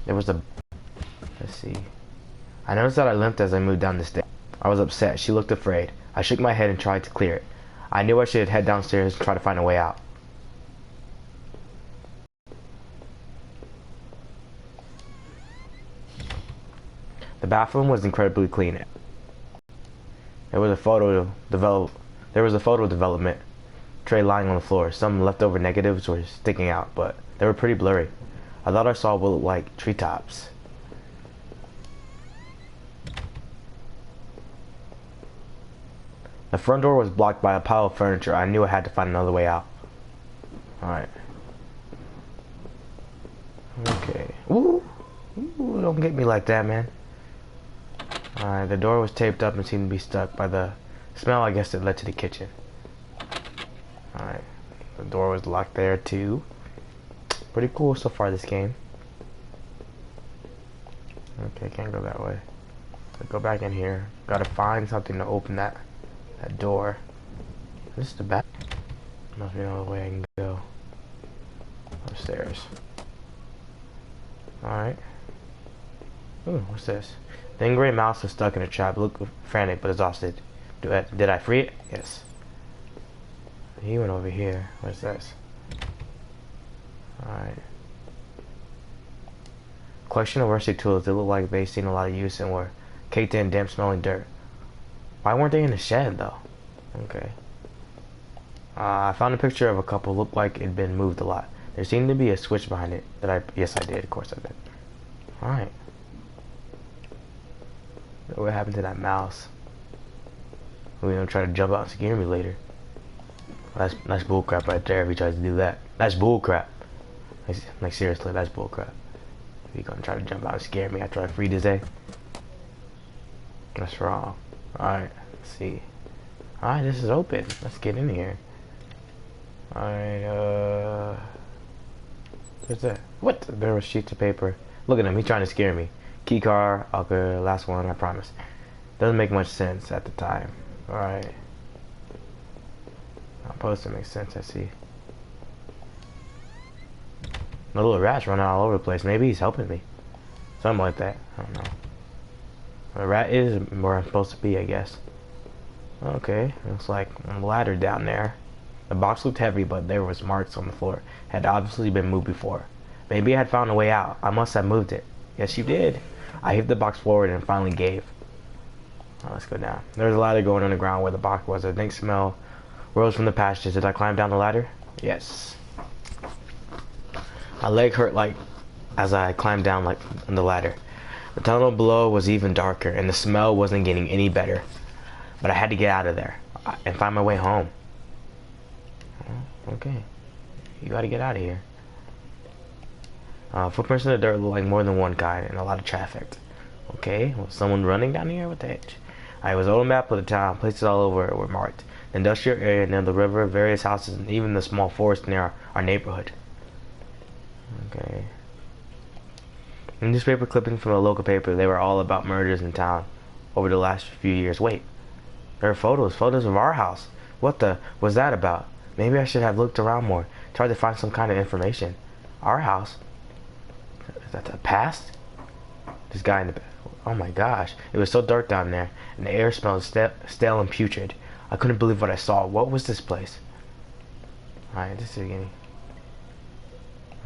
There was a... Let's see. I noticed that I limped as I moved down the stairs. I was upset. She looked afraid. I shook my head and tried to clear it. I knew I should head downstairs and try to find a way out. The bathroom was incredibly clean. There was a photo development tray lying on the floor. Some leftover negatives were sticking out, but they were pretty blurry. I thought I saw what looked like treetops. The front door was blocked by a pile of furniture. I knew I had to find another way out. Alright. Okay. Ooh. Ooh, don't get me like that, man. Alright, the door was taped up and seemed to be stuck by the smell, I guess, that led to the kitchen. Alright. The door was locked there, too. Pretty cool so far, this game. Okay, can't go that way. Let's go back in here. Gotta find something to open that door. This is the back. Must be another way I can go. Upstairs. Alright. Ooh, what's this? The angry mouse is stuck in a trap. Look frantic but exhausted. Did I free it? Yes. He went over here. What's this? Alright. Collection of rusty tools. They look like they've seen a lot of use and were caked in damp smelling dirt. Why weren't they in the shed though? Okay. I found a picture of a couple. Looked like it'd been moved a lot. There seemed to be a switch behind it. Yes, I did. Of course I did. Alright. What happened to that mouse? We're gonna try to jump out and scare me later. That's bullcrap right there if he tries to do that. That's bullcrap. Like seriously, that's bullcrap. If he's gonna try to jump out and scare me after I freed his egg. That's wrong. Alright, let's see. Alright, this is open. Let's get in here. Alright, what's that? What? There were sheets of paper. Look at him, he's trying to scare me. Key card, okay, last one, I promise. Doesn't make much sense at the time. Alright. Not supposed to make sense, I see. The little rat's running all over the place. Maybe he's helping me. Something like that. I don't know. The rat is where I'm supposed to be, I guess. Okay, looks like a ladder down there. The box looked heavy, but there was marks on the floor. Had obviously been moved before. Maybe I had found a way out. I must have moved it. Yes, you did. I hit the box forward and finally gave. Let's go down. There's a ladder going underground where the box was. A dank smell rose from the passage. Did I climb down the ladder? Yes. My leg hurt like as I climbed down like on the ladder. The tunnel below was even darker, and the smell wasn't getting any better. But I had to get out of there and find my way home. Okay. You gotta get out of here. Footprints in the dirt look like more than one kind, and a lot of traffic. Okay, well, someone running down here with the edge. I was on a map of the town. Places all over were marked. The industrial area near the river, various houses, and even the small forest near our neighborhood. Okay. Newspaper clippings from a local paper. They were all about murders in town over the last few years. Wait, there are photos of our house. What the was that about? Maybe I should have looked around more, tried to find some kind of information. Our house? Is that the past? This guy in the... Oh my gosh. It was so dark down there, and the air smelled stale and putrid. I couldn't believe what I saw. What was this place? Alright, this is the beginning.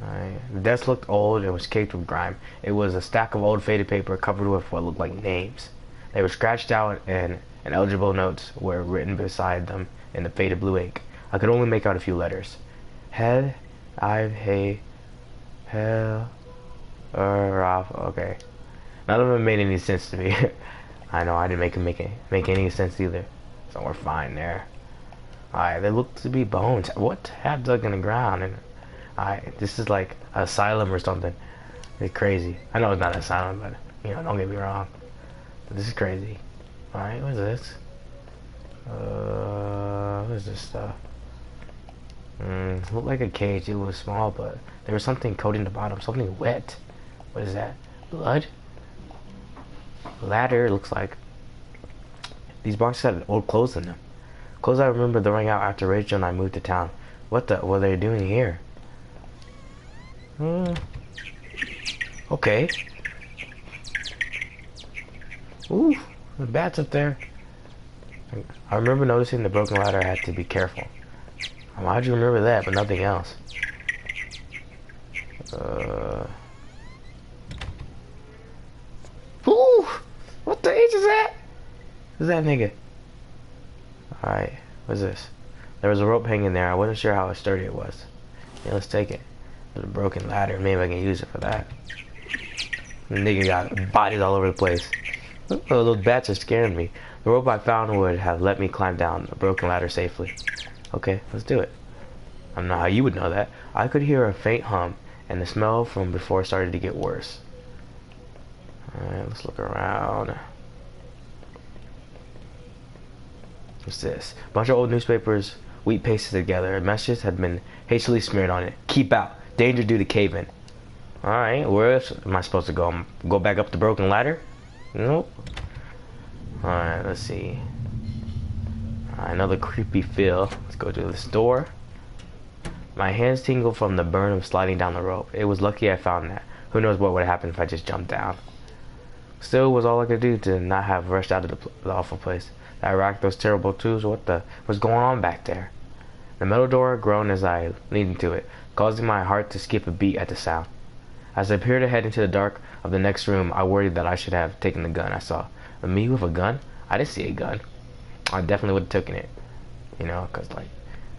Alright. The desk looked old and was caked with grime. It was a stack of old faded paper covered with what looked like names. They were scratched out, and illegible notes were written beside them in the faded blue ink. I could only make out a few letters. Head, I've, hey, hell, off. Okay. None of them made any sense to me. I know, I didn't make any sense either. So we're fine there. Alright, they look to be bones. What? Half dug in the ground. And alright, this is like an asylum or something. It's crazy. I know it's not an asylum, but you know, don't get me wrong. But this is crazy. Alright, what is this? What is this stuff? It looked like a cage. It was small, but there was something coating the bottom. Something wet. What is that? Blood? Ladder looks like. These boxes had old clothes in them. Clothes I remember throwing out after Rachel and I moved to town. What the were they doing here? Okay. Ooh, the bats up there. I remember noticing the broken ladder. I had to be careful. Why'd you remember that, but nothing else? Ooh! What the H is that? Who's that nigga? Alright, what's this? There was a rope hanging there. I wasn't sure how sturdy it was. Yeah, let's take it. There's a broken ladder. Maybe I can use it for that. The nigga got bodies all over the place. Oh, those bats are scaring me. The rope I found would have let me climb down the broken ladder safely. Okay, let's do it. I don't know how you would know that. I could hear a faint hum, and the smell from before started to get worse. Alright, let's look around. What's this? A bunch of old newspapers, wheat pasted together. A message had been hastily smeared on it. Keep out. Danger due to cave-in. Alright, where else am I supposed to go? Go back up the broken ladder? Nope. Alright, let's see. Another creepy feel. Let's go to this door. My hands tingled from the burn of sliding down the rope. It was lucky I found that. Who knows what would happen if I just jumped down. Still, it was all I could do to not have rushed out of the awful place. I racked those terrible tubes. What was going on back there? The metal door groaned as I leaned into it, causing my heart to skip a beat at the sound. As I peered ahead into the dark of the next room, I worried that I should have taken the gun I saw. But me with a gun? I didn't see a gun. I definitely would have taken it. You know, because, like,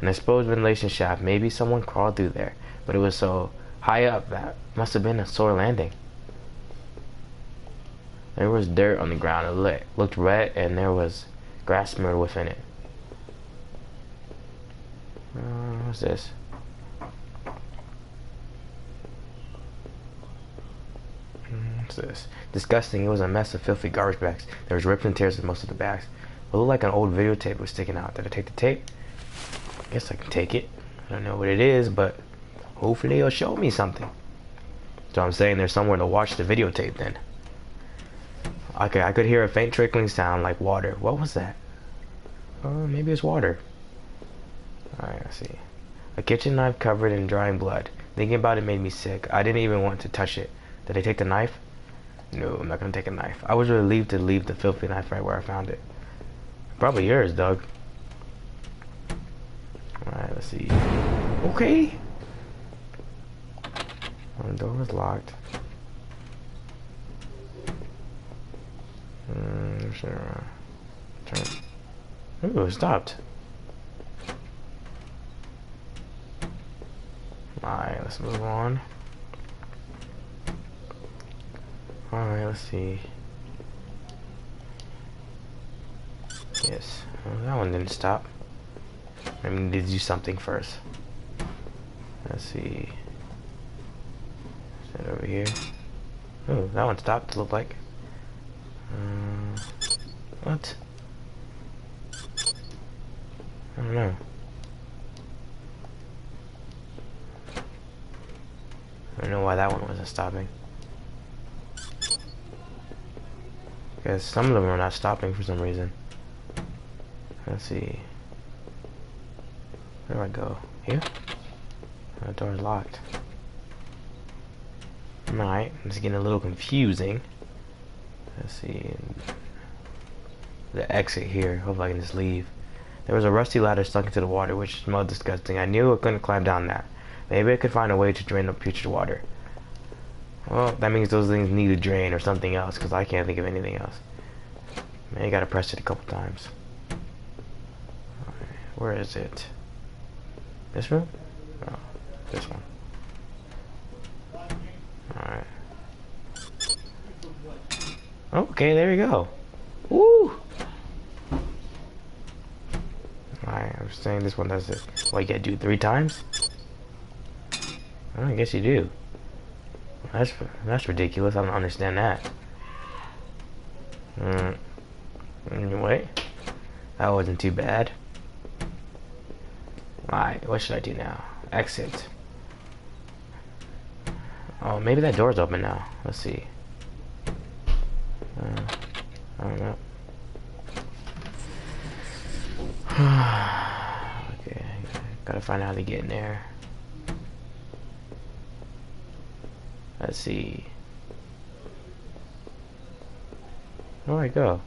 an exposed ventilation shaft, maybe someone crawled through there. But it was so high up that must have been a sore landing. There was dirt on the ground. It looked red, and there was grass smeared within it. What's this? What's this? Disgusting. It was a mess of filthy garbage bags. There was rips and tears in most of the bags. It looked like an old videotape was sticking out. Did I take the tape? I guess I can take it. I don't know what it is, but hopefully it'll show me something. So I'm saying there's somewhere to watch the videotape then. Okay, I could hear a faint trickling sound like water. What was that? Maybe it's water. Alright, let's see. A kitchen knife covered in drying blood. Thinking about it made me sick. I didn't even want to touch it. Did I take the knife? No, I'm not gonna take a knife. I was relieved to leave the filthy knife right where I found it. Probably yours, Doug. Alright, let's see. Okay. The door was locked. Sure. Turn. Ooh, it stopped. Alright, let's move on. Alright, let's see. Yes. Well, that one didn't stop. I mean, did do something first. Let's see. Is that over here? Oh, that one stopped, it looked like. What? I don't know. I don't know why that one wasn't stopping. Because some of them are not stopping for some reason. Let's see. Where do I go? Here? The door's locked. Alright, it's getting a little confusing. Let's see. The exit here. Hope I can just leave. There was a rusty ladder stuck into the water, which smelled disgusting. I knew I couldn't climb down that. Maybe I could find a way to drain the putrid water. Well, that means those things need to drain or something else, because I can't think of anything else. Man, you gotta press it a couple times. Alright, where is it? This room? Oh, this one. Alright. Okay, there we go. Woo! Alright, I'm saying this one does it. What, you gotta do it 3 times? I guess you do. That's ridiculous. I don't understand that. Anyway, that wasn't too bad. Alright, what should I do now? Exit. Oh, maybe that door's open now. Let's see. I don't know. Okay, gotta find out how to get in there. Let's see. Where do I go?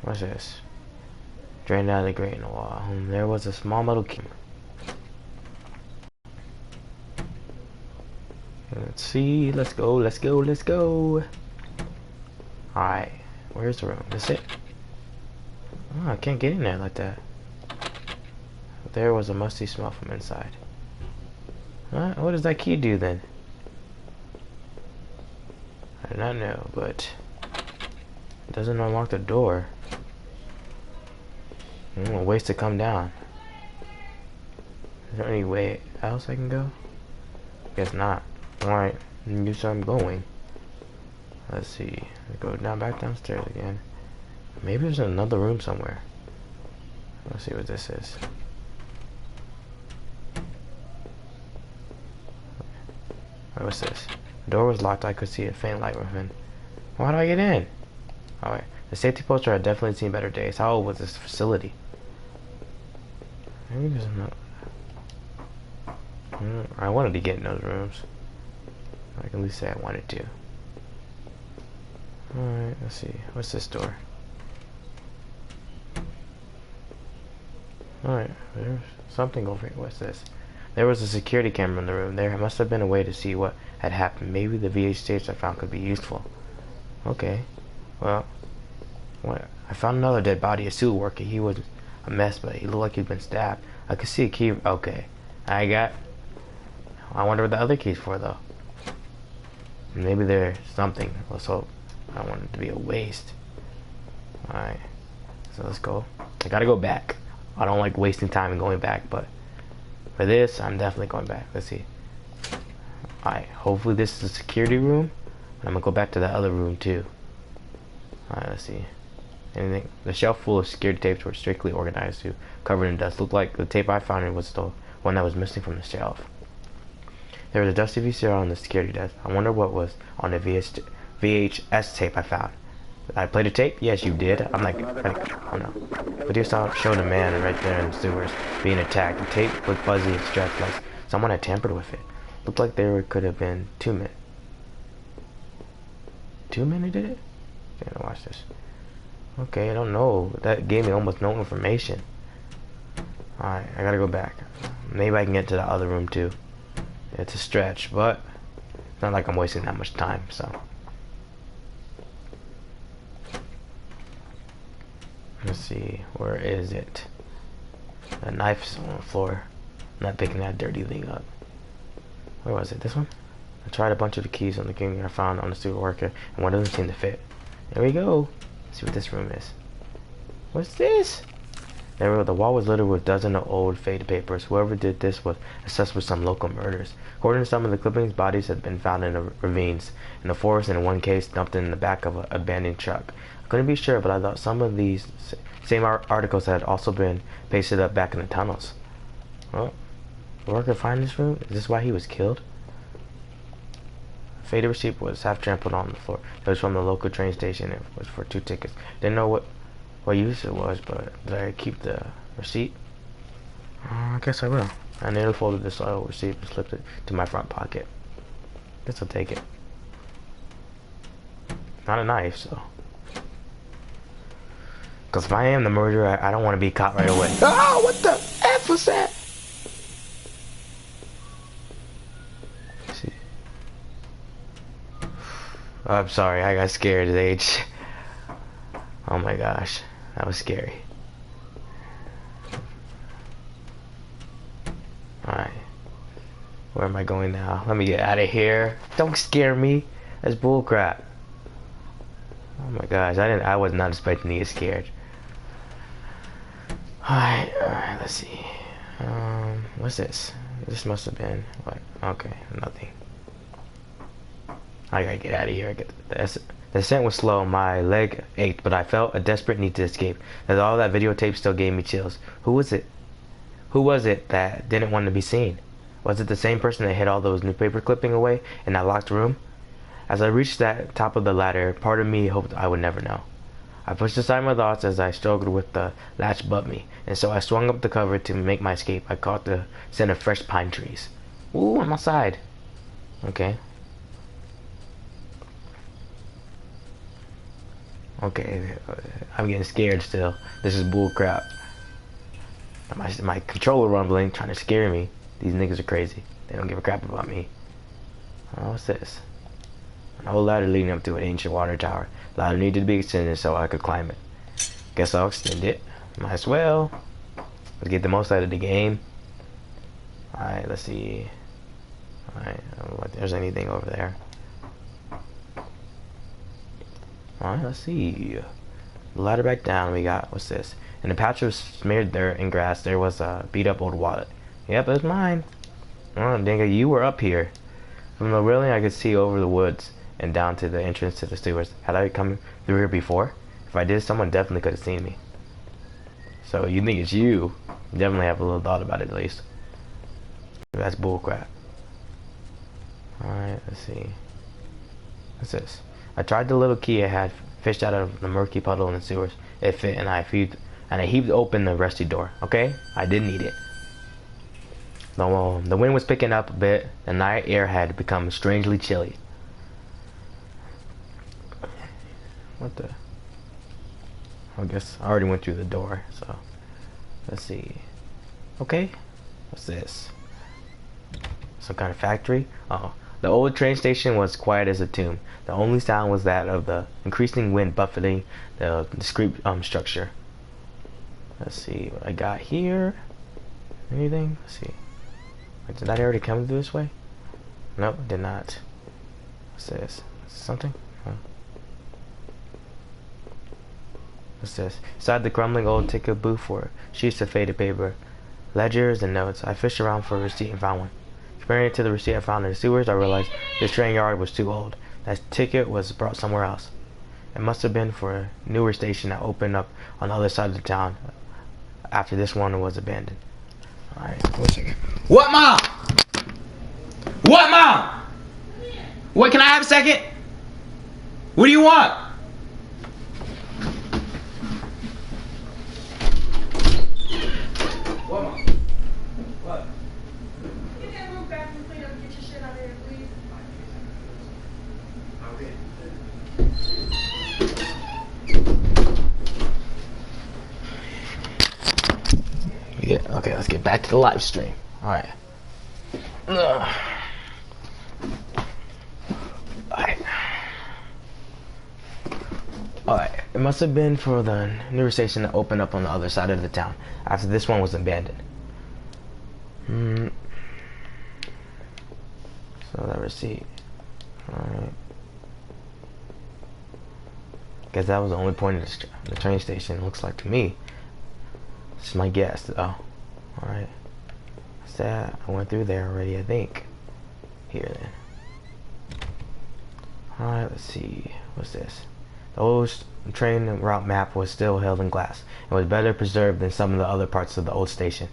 What's this? Drained out of the grate in the wall. There was a small metal key. Let's see. Let's go. Let's go. Let's go. Alright. Where's the room? Is it? Oh, I can't get in there like that. There was a musty smell from inside. What does that key do then? I do not know, but it doesn't unlock the door. A ways to come down. Is there any way else I can go? Guess not. Alright, guess I'm going. Let's see. Go back downstairs again. Maybe there's another room somewhere. Let's see what this is. What's this? The door was locked. I could see a faint light within. How do I get in? Alright. The safety poster had definitely seen better days. How old was this facility? Maybe there's no... I wanted to get in those rooms. I can at least say I wanted to. Alright, let's see. What's this door? Alright, there's something over here. What's this? There was a security camera in the room. There must have been a way to see what had happened. Maybe the VH tapes I found could be useful. Okay. Well, what? I found another dead body, a suit worker. He was a mess, but he looked like he'd been stabbed. I could see a key. Okay. I wonder what the other key's for, though. Maybe there's something. Let's hope. I don't want it to be a waste. Alright. So let's go. I gotta go back. I don't like wasting time and going back, but for this, I'm definitely going back. Let's see. Alright. Hopefully this is a security room. I'm gonna go back to that other room, too. Alright, let's see. Anything? The shelf full of security tapes were strictly organized to covered in dust. Looked like the tape I found was the one that was missing from the shelf. There was a dusty VCR on the security desk. I wonder what was on the VHS tape I found. I played a tape? Yes, you did. I'm like, oh no. Video showed a man right there in the sewers being attacked. The tape looked fuzzy and stretched like someone had tampered with it. Looked like there could have been 2 men. 2 men who did it? Okay, watch this. Okay, I don't know. That gave me almost no information. Alright, I gotta go back. Maybe I can get to the other room too. It's a stretch, but it's not like I'm wasting that much time, so. Let's see, where is it? The knife's on the floor. I'm not picking that dirty thing up. Where was it? This one? I tried a bunch of the keys on the king I found on the sewer worker, and one doesn't seem to fit. There we go. Let's see what this room is. What's this? The wall was littered with dozens of old faded papers. Whoever did this was assessed with some local murders. According to some of the clippings, bodies had been found in the ravines, in the forest, and in one case dumped in the back of an abandoned truck. I couldn't be sure, but I thought some of these same articles had also been pasted up back in the tunnels. Well, the worker find this room? Is this why he was killed? Faded receipt was half trampled on the floor. It was from the local train station. It was for 2 tickets. Didn't know what use it was, but did I keep the receipt? I guess I will. I nearly folded this oil receipt and slipped it to my front pocket. Guess I'll take it. Not a knife, so. Because if I am the murderer, I don't want to be caught right away. Oh, what the F was that? Let's see. Oh, I'm sorry, I got scared at age. Oh my gosh. That was scary. Alright. Where am I going now? Let me get out of here. Don't scare me. That's bullcrap. Oh my gosh, I was not expecting to get scared. Alright, let's see. What's this? This must have been what? Okay, nothing. I gotta get out of here. The descent was slow, my leg ached, but I felt a desperate need to escape. As all that videotape still gave me chills. Who was it? Who was it that didn't want to be seen? Was it the same person that hid all those newspaper clippings away in that locked room? As I reached that top of the ladder, part of me hoped I would never know. I pushed aside my thoughts as I struggled with the latch above me, and so I swung up the cover to make my escape. I caught the scent of fresh pine trees. Ooh, I'm outside. Okay. Okay. I'm getting scared still. This is bull crap. My controller rumbling, trying to scare me. These niggas are crazy. They don't give a crap about me. Oh, what's this? An old ladder leading up to an ancient water tower. The ladder needed to be extended so I could climb it. Guess I'll extend it. Might as well. Let's get the most out of the game. Alright, let's see. Alright, I don't know if there's anything over there. Alright, let's see. The ladder back down, we got, what's this? In a patch of smeared dirt and grass, there was a beat up old wallet. Yep, it's mine. Oh, dang it, you were up here. From the railing, I could see over the woods and down to the entrance to the sewers. Had I come through here before? If I did, someone definitely could have seen me. So you think it's you? Definitely have a little thought about it at least. That's bullcrap. Alright, let's see. What's this? I tried the little key I had fished out of the murky puddle in the sewers. It fit, and I heaved open the rusty door. Okay? I did need it. The wind was picking up a bit. The night air had become strangely chilly. What the? I guess I already went through the door, so let's see. Okay, what's this? Some kind of factory? Oh, the old train station was quiet as a tomb. The only sound was that of the increasing wind buffeting the discrete structure. Let's see what I got here. Anything? Let's see. Wait, did that already come through this way? Nope, did not. What's this? Something? Huh. What's this? Inside the crumbling old ticket booth were sheets of faded paper, ledgers, and notes. I fished around for a receipt and found one. Comparing it to the receipt I found in the sewers, I realized this train yard was too old. That ticket was brought somewhere else. It must have been for a newer station that opened up on the other side of the town after this one was abandoned. Alright, wait a second. What, Mom? What, Mom? Wait, can I have a second? What do you want? What, Mom? What? Get that room back and clean up and get your shit out of here, please. Yeah, okay, let's get back to the live stream. Alright. Alright. Alright, it must have been for the newer station that opened up on the other side of the town after this one was abandoned. So that receipt. Alright. Guess that was the only point of the train station, looks like to me. This is my guess, though. Alright. What's that? I went through there already, I think. Here, then. Alright, let's see. What's this? The old train route map was still held in glass and was better preserved than some of the other parts of the old station.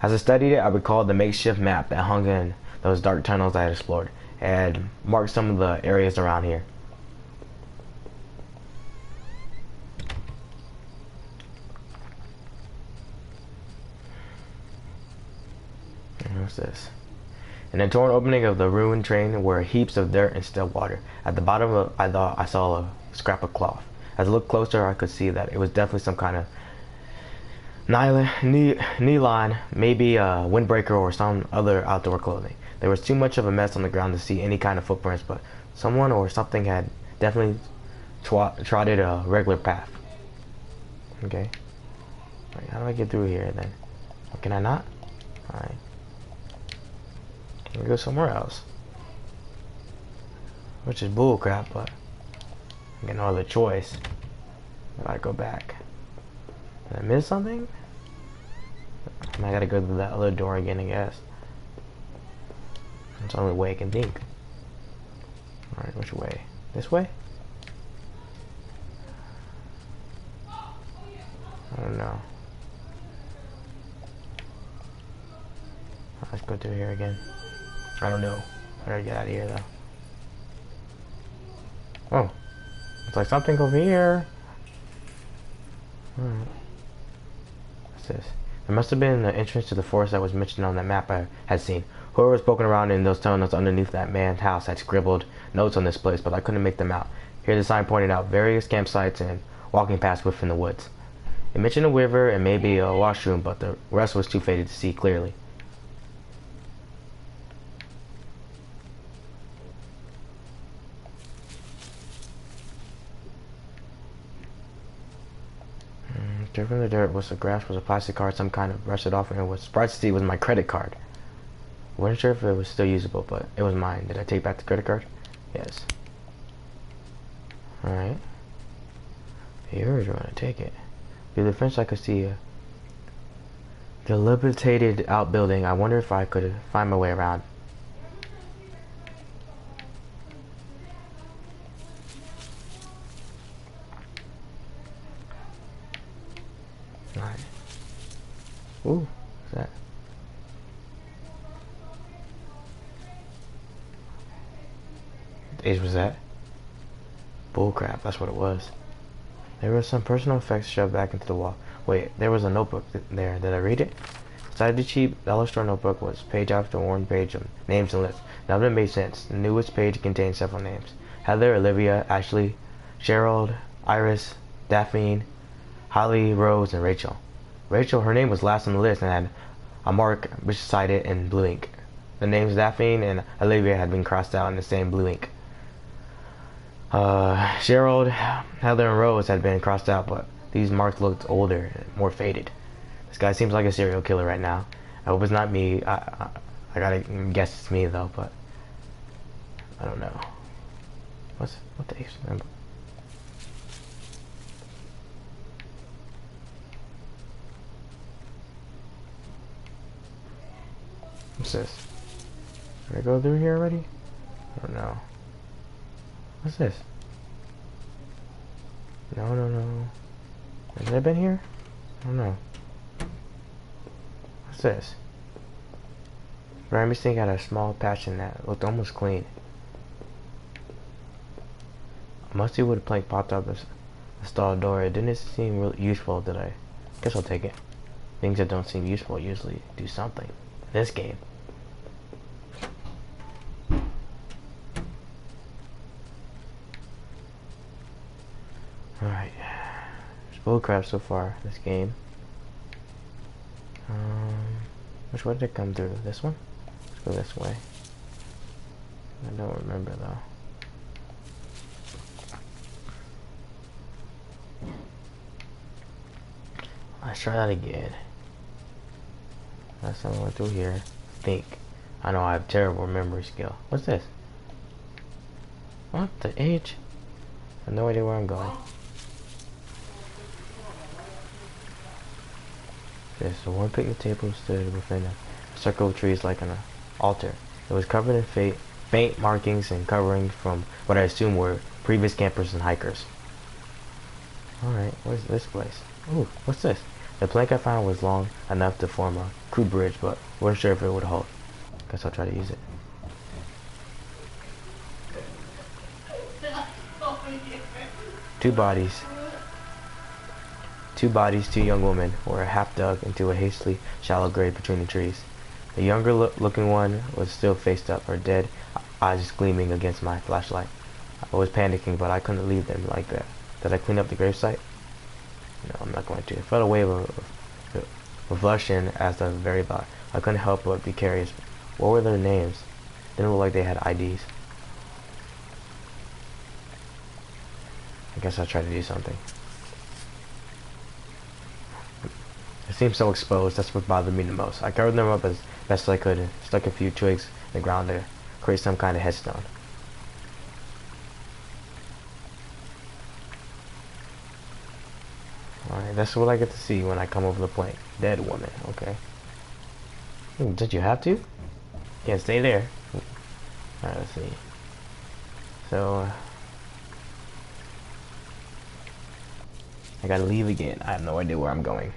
As I studied it, I recalled the makeshift map that hung in those dark tunnels I had explored. It had marked some of the areas around here. What's this? In the torn opening of the ruined train were heaps of dirt and still water. At the bottom, I thought I saw a scrap of cloth. As I looked closer, I could see that it was definitely some kind of nylon, maybe a windbreaker or some other outdoor clothing. There was too much of a mess on the ground to see any kind of footprints, but someone or something had definitely trotted a regular path. Okay. Right, how do I get through here then? Can I not? Alright. Can we go somewhere else? Which is bullcrap, but I got no other choice. I gotta go back. Did I miss something? I gotta go through that other door again, I guess. That's the only way I can think. Alright, which way? This way? I don't know. Let's go through here again. I don't know. I gotta get out of here though. Oh. It's like something over here. Alright. What's this? There must have been the entrance to the forest that was mentioned on that map I had seen. Whoever was poking around in those tunnels underneath that man's house had scribbled notes on this place, but I couldn't make them out. Here the sign pointed out various campsites and walking paths within the woods. It mentioned a river and maybe a washroom, but the rest was too faded to see clearly. Dirt from the dirt was the grass, was a plastic card, some kind of brushed it off, and it was surprised to see it was my credit card. I wasn't sure if it was still usable, but it was mine. Did I take back the credit card? Yes. Alright. Here's where I'm gonna take it. Through the fence I could see a dilapidated outbuilding. I wonder if I could find my way around. Alright. Ooh, what's that? What age was that? Bullcrap, that's what it was. There were some personal effects shoved back into the wall. Wait, there was a notebook there. Did I read it? Inside the cheap dollar store notebook was page after one page of names and lists. None of them made sense. The newest page contained several names. Heather, Olivia, Ashley, Gerald, Iris, Daphne, Holly, Rose, and Rachel. Rachel, her name was last on the list and had a mark beside it in blue ink. The names Daphne and Olivia had been crossed out in the same blue ink. Gerald, Heather, and Rose had been crossed out, but these marks looked older and more faded. This guy seems like a serial killer right now. I hope it's not me. I gotta guess it's me though, but I don't know. What the H number? What's this? Did I go through here already? I don't know. What's this? No. Has it been here? I don't know. What's this? Grammy Sink had a small patch in that. It looked almost clean. A musty wood plank popped up the stall door. It didn't seem really useful, did I? Guess I'll take it. Things that don't seem useful usually do something. In this game. Alright. There's bullcrap so far, this game. Which way did it come through? This one? Let's go this way. I don't remember though. Let's try that again. Last time I went through here. Think. I know I have terrible memory skill. What's this? What the H? I have no idea where I'm going. Okay, so one picnic table stood within a circle of trees like an altar. It was covered in faint markings and coverings from what I assume were previous campers and hikers. Alright, where's this place? Ooh, what's this? The plank I found was long enough to form a crude bridge, but wasn't sure if it would hold. Guess I'll try to use it. Two bodies, two young women, were half dug into a hastily shallow grave between the trees. The younger looking one was still faced up, her dead eyes gleaming against my flashlight. I was panicking, but I couldn't leave them like that. Did I clean up the gravesite? No, I'm not going to. I felt a wave of revulsion as the very thought. I couldn't help but be curious. What were their names? Didn't look like they had IDs. I guess I'll try to do something. It seemed so exposed. That's what bothered me the most. I covered them up as best I could and stuck a few twigs in the ground to create some kind of headstone. Alright, that's what I get to see when I come over the plank. Dead woman, okay. Ooh, did you have to? Can't stay there. Alright, let's see. So, I gotta leave again. I have no idea where I'm going.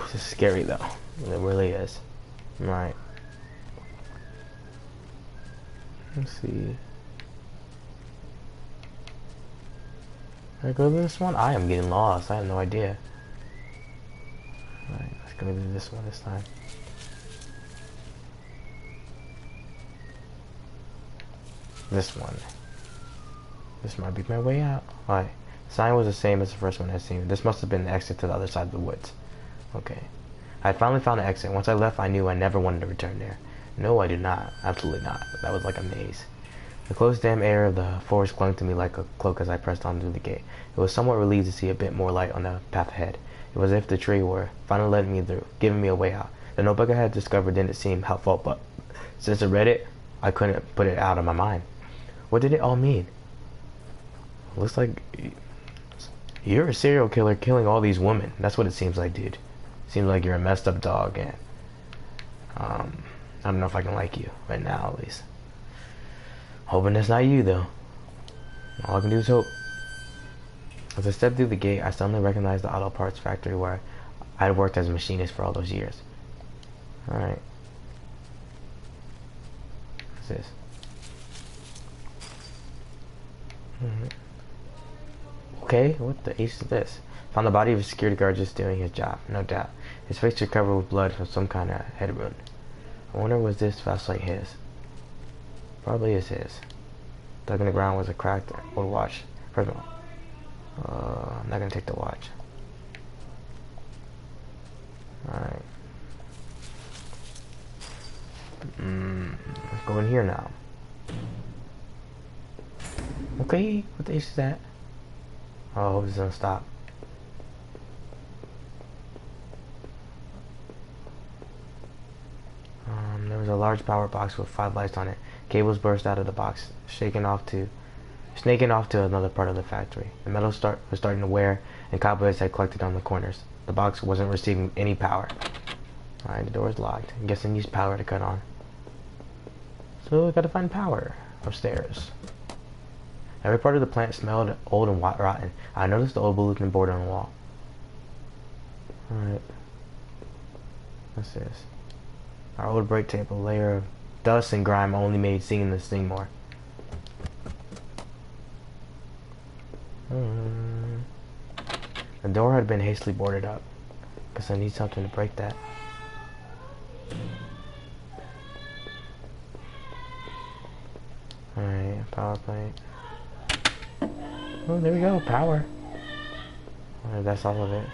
This is scary though. It really is. Right. Let's see. Should I go to this one? I am getting lost. I have no idea. Alright, let's go to this one this time. This one. This might be my way out. Alright. The sign was the same as the first one I'd seen. This must have been the exit to the other side of the woods. Okay. I had finally found an exit. Once I left, I knew I never wanted to return there. No, I did not. Absolutely not. That was like a maze. The close damp air of the forest clung to me like a cloak as I pressed on through the gate. It was somewhat relieved to see a bit more light on the path ahead. It was as if the tree were finally letting me through, giving me a way out. The notebook I had discovered didn't seem helpful, but since I read it, I couldn't put it out of my mind. What did it all mean? Looks like you're a serial killer killing all these women. That's what it seems like, dude. Seems like you're a messed up dog, and I don't know if I can like you right now, at least. Hoping that's not you, though. All I can do is hope. As I stepped through the gate, I suddenly recognized the auto parts factory where I had worked as a machinist for all those years. Alright. What's this? Okay, what the ace is this? Found the body of a security guard just doing his job, no doubt. His face was covered with blood from some kind of head wound. I wonder, was this flashlight his? Probably is his. Dug in the ground was a cracked old watch. First of all, I'm not gonna take the watch. Alright. Let's go in here now. Okay, what the ace is that? Oh, I hope this doesn't stop. There was a large power box with 5 lights on it. Cables burst out of the box, snaking off to another part of the factory. The metal was starting to wear, and cobwebs had collected on the corners. The box wasn't receiving any power. Alright, the door is locked. I'm guessing it needs power to cut on. So I gotta find power upstairs. Every part of the plant smelled old and rotten. I noticed the old bulletin board on the wall. Alright. What's this? Our old break table, layer of dust and grime only made seeing this thing more. The door had been hastily boarded up. Guess I need something to break that. Alright, power plant. Oh, there we go, power. Alright, that's all of it.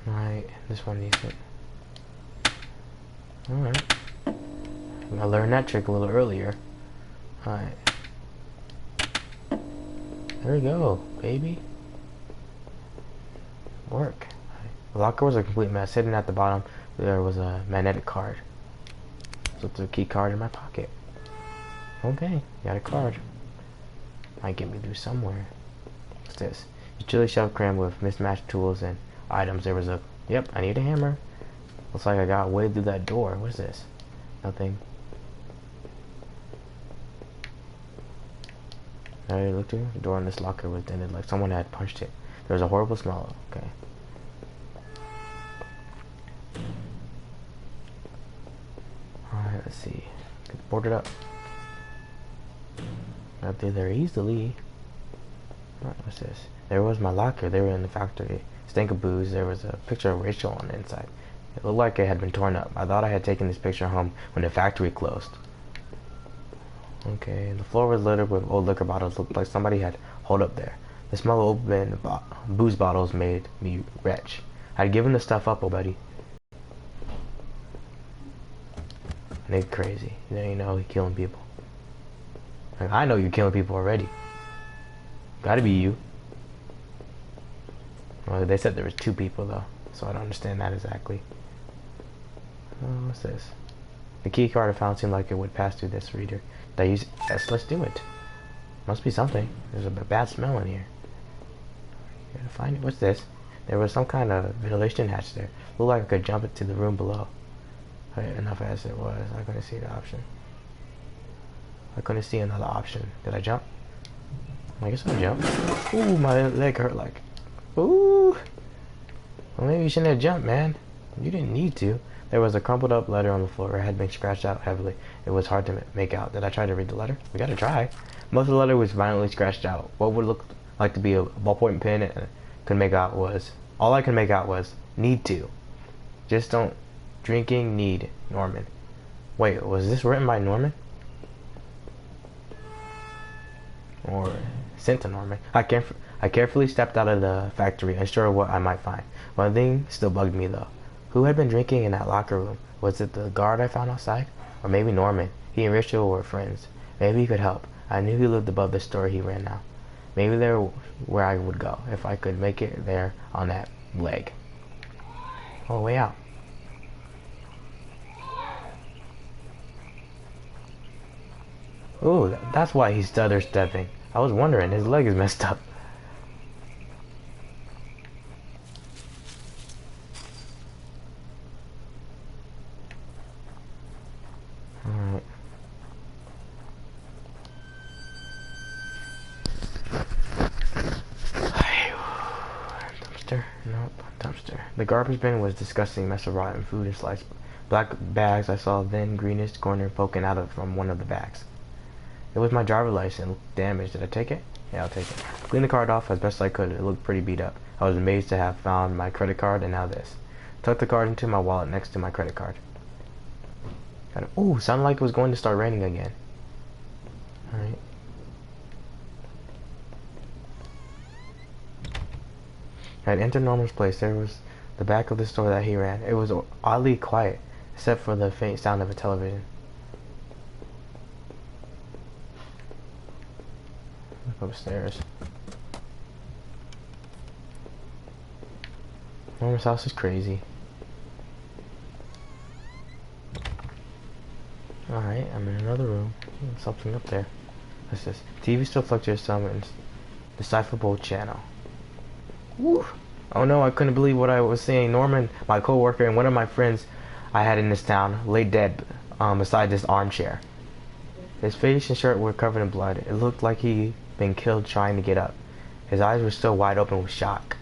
Alright, this one needs it. Alright. I learned that trick a little earlier. Alright. There we go, baby. Work. The locker was a complete mess. Hidden at the bottom, there was a magnetic card. Slipped the key card in my pocket. Okay, got a card. Might get me through somewhere. What's this? Utility shelf crammed with mismatched tools and items. There was a... Yep, I need a hammer. Looks like I got way through that door. What is this? Nothing. I looked through. The door in this locker was dented like someone had punched it. There was a horrible smell. Okay. Alright, let's see. Get boarded up. Got through there easily. Alright, what's this? There was my locker. They were in the factory. Stank of booze. There was a picture of Rachel on the inside. It looked like it had been torn up. I thought I had taken this picture home when the factory closed. Okay, the floor was littered with old liquor bottles. Looked like somebody had holed up there. The smell of open booze bottles made me retch. I'd given the stuff up already. Nigga crazy. You know he's killing people. Like, I know you're killing people already. Gotta be you. Well, they said there was 2 people though, so I don't understand that exactly. What's this? The key card I found seemed like it would pass through this reader. Did I use it? Yes, let's do it. Must be something. There's a bad smell in here. Gotta find it. What's this? There was some kind of ventilation hatch there. Looked like I could jump into the room below. Enough as it was, I couldn't see the option. I couldn't see another option. Did I jump? I guess I jumped. Ooh, my leg hurt like. Ooh. Well, maybe you shouldn't have jumped, man. You didn't need to. There was a crumpled up letter on the floor. It had been scratched out heavily. It was hard to make out. Did I try to read the letter? We gotta try. Most of the letter was violently scratched out. What would look like to be a ballpoint pen and could make out was all I could make out was need to. Just don't drinking need Norman. Wait, was this written by Norman? Or sent to Norman? I carefully stepped out of the factory, unsure of what I might find. One thing still bugged me though. Who had been drinking in that locker room? Was it the guard I found outside? Or maybe Norman? He and Rachel were friends. Maybe he could help. I knew he lived above the store he ran now. Maybe there where I would go if I could make it there on that leg. Oh, way out. Ooh, that's why he's stutter stepping. I was wondering, his leg is messed up. Alright. Dumpster? Nope, dumpster. The garbage bin was disgusting mess of rotten food and sliced black bags. I saw a thin greenish corner poking out of from one of the bags. It was my driver's license damaged. Did I take it? Yeah, I'll take it. Cleaned the card off as best I could. It looked pretty beat up. I was amazed to have found my credit card and now this. Tucked the card into my wallet next to my credit card. Ooh, sounded like it was going to start raining again. Alright. I had entered Norman's place. There was the back of the store that he ran. It was oddly quiet, except for the faint sound of a television. Look upstairs. Norman's house is crazy. Alright, I'm in another room. Something up there. What's this? TV still fluctuates some indecipherable channel. Woo. Oh no, I couldn't believe what I was seeing. Norman, my co-worker, and one of my friends I had in this town, lay dead beside this armchair. His face and shirt were covered in blood. It looked like he'd been killed trying to get up. His eyes were still wide open with shock.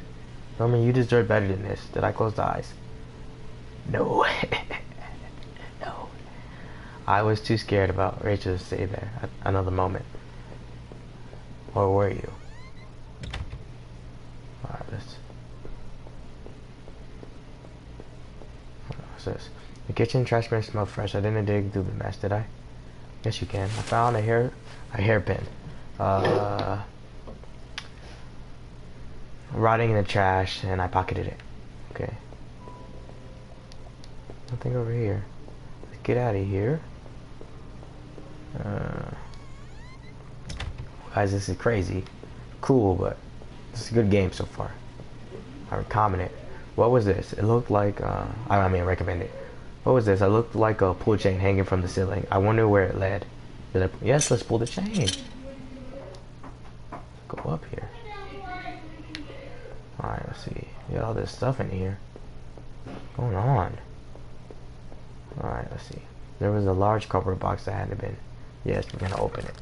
Norman, you deserve better than this. Did I close the eyes? No. No. I was too scared about Rachel to stay there at another moment. Where were you? Alright, what's this? The kitchen trash bin smelled fresh. I didn't dig through the mess, did I? Yes, you can. I found a hairpin. Rotting in the trash, and I pocketed it. Okay. Nothing over here. Let's get out of here. Guys, this is crazy. Cool, but this is a good game so far. I would comment it. What was this? It looked like, I mean, recommend it. What was this? It looked like a pull chain hanging from the ceiling. I wonder where it led. Yes, let's pull the chain. Go up here. Alright, let's see. We got all this stuff in here. What's going on? Alright, let's see. There was a large cardboard box that hadn't been. Yes, we're gonna open it.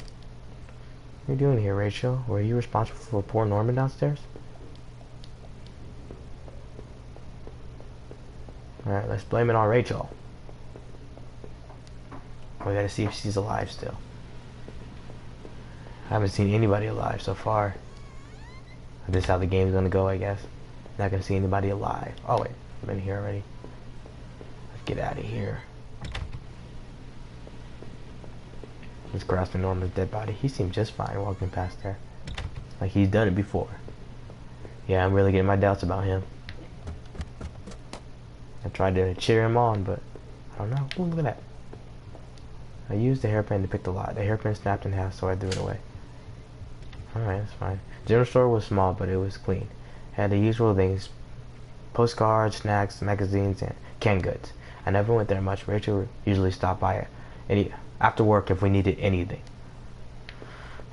What are you doing here, Rachel? Were you responsible for poor Norman downstairs? Alright, let's blame it on Rachel. We gotta see if she's alive still. I haven't seen anybody alive so far. This is how the game's gonna go, I guess. Not gonna see anybody alive. Oh wait, I'm in here already. Let's get out of here. Let's grasp Norman's dead body. He seemed just fine walking past there. Like he's done it before. Yeah, I'm really getting my doubts about him. I tried to cheer him on, but I don't know. Ooh, look at that. I used the hairpin to pick the lock. The hairpin snapped in half, so I threw it away. Alright, that's fine. The general store was small, but it was clean. It had the usual things. Postcards, snacks, magazines, and canned goods. I never went there much. Rachel usually stopped by it after work if we needed anything.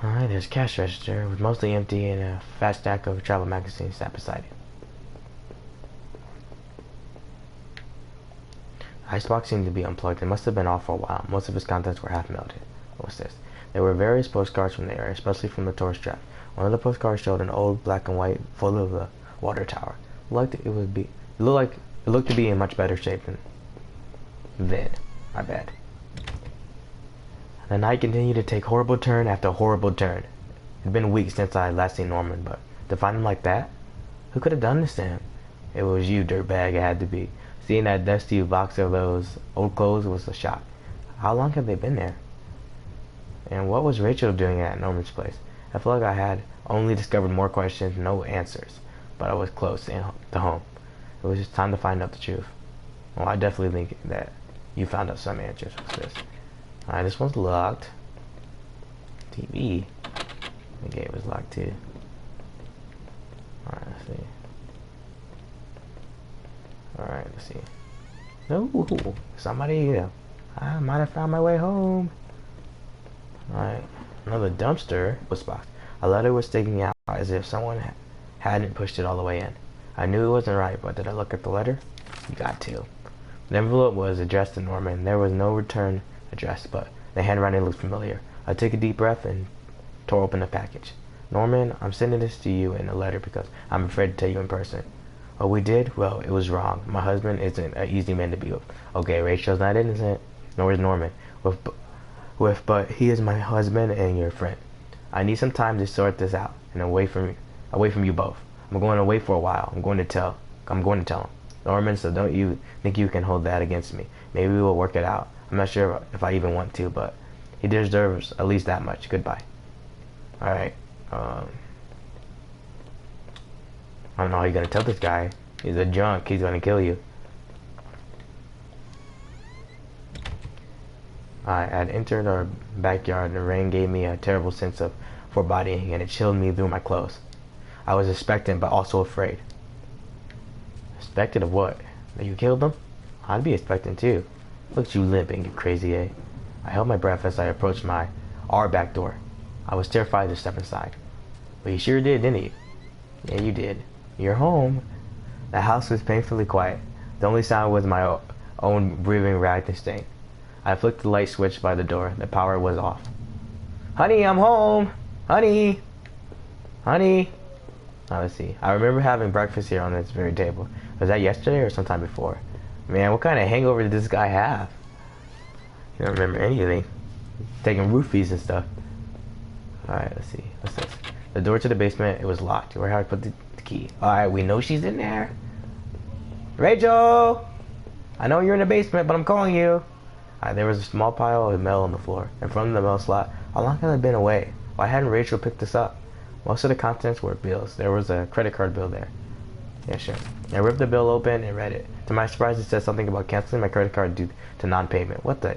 Alright, there's a cash register. It was mostly empty and a fat stack of travel magazines sat beside it. Icebox seemed to be unplugged. It must have been off for a while. Most of its contents were half melted. What's this? There were various postcards from the area, especially from the tourist trap. One of the postcards showed an old black and white photo of the water tower. It looked to be in much better shape than then. I bet. The night continued to take horrible turn after horrible turn. It had been weeks since I had last seen Norman, but to find him like that? Who could have done this to him? It was you, dirtbag, it had to be. Seeing that dusty box of those old clothes was a shock. How long had they been there? And what was Rachel doing at Norman's place? I felt like I had only discovered more questions, no answers. But I was close to home. It was just time to find out the truth. Well, I definitely think that you found out some answers. What's this? Alright, this one's locked. TV. The gate was locked too. Alright, let's see. Alright, let's see. No, somebody here. I might have found my way home. Alright, another dumpster was box. A letter was sticking out as if someone hadn't pushed it all the way in. I knew it wasn't right, but did I look at the letter? You got to. The envelope was addressed to Norman. There was no return address, but the handwriting looked familiar. I took a deep breath and tore open the package. Norman, I'm sending this to you in a letter because I'm afraid to tell you in person. What we did, well, it was wrong. My husband isn't an easy man to be with. Okay, Rachel's not innocent, nor is Norman. But he is my husband and your friend. I need some time to sort this out and away from you both. I'm going away for a while. I'm going to tell him. Norman, so don't you think you can hold that against me? Maybe we'll work it out. I'm not sure if I even want to, but he deserves at least that much. Goodbye. Alright. I don't know how you're gonna tell this guy. He's a junk. He's gonna kill you. I had entered our backyard and the rain gave me a terrible sense of foreboding and it chilled me through my clothes. I was expectant but also afraid. Expectant of what? That you killed them? I'd be expectant too. Look at you limping, you crazy, eh? I held my breath as I approached our back door. I was terrified to step inside. But you sure did, didn't you? Yeah, you did. You're home. The house was painfully quiet. The only sound was my own breathing ragged and stained. I flicked the light switch by the door. The power was off. Honey, I'm home! Honey! Honey! Now let's see. I remember having breakfast here on this very table. Was that yesterday or sometime before? Man, what kind of hangover did this guy have? I don't remember anything. Taking roofies and stuff. Alright, let's see. What's this? The door to the basement, it was locked. Where had I put the key? Alright, we know she's in there. Rachel! I know you're in the basement, but I'm calling you. There was a small pile of mail on the floor. In front of the mail slot. How long had I been away? Why hadn't Rachel picked this up? Most of the contents were bills. There was a credit card bill there. Yeah, sure. I ripped the bill open and read it. To my surprise, it said something about canceling my credit card due to non-payment. What the?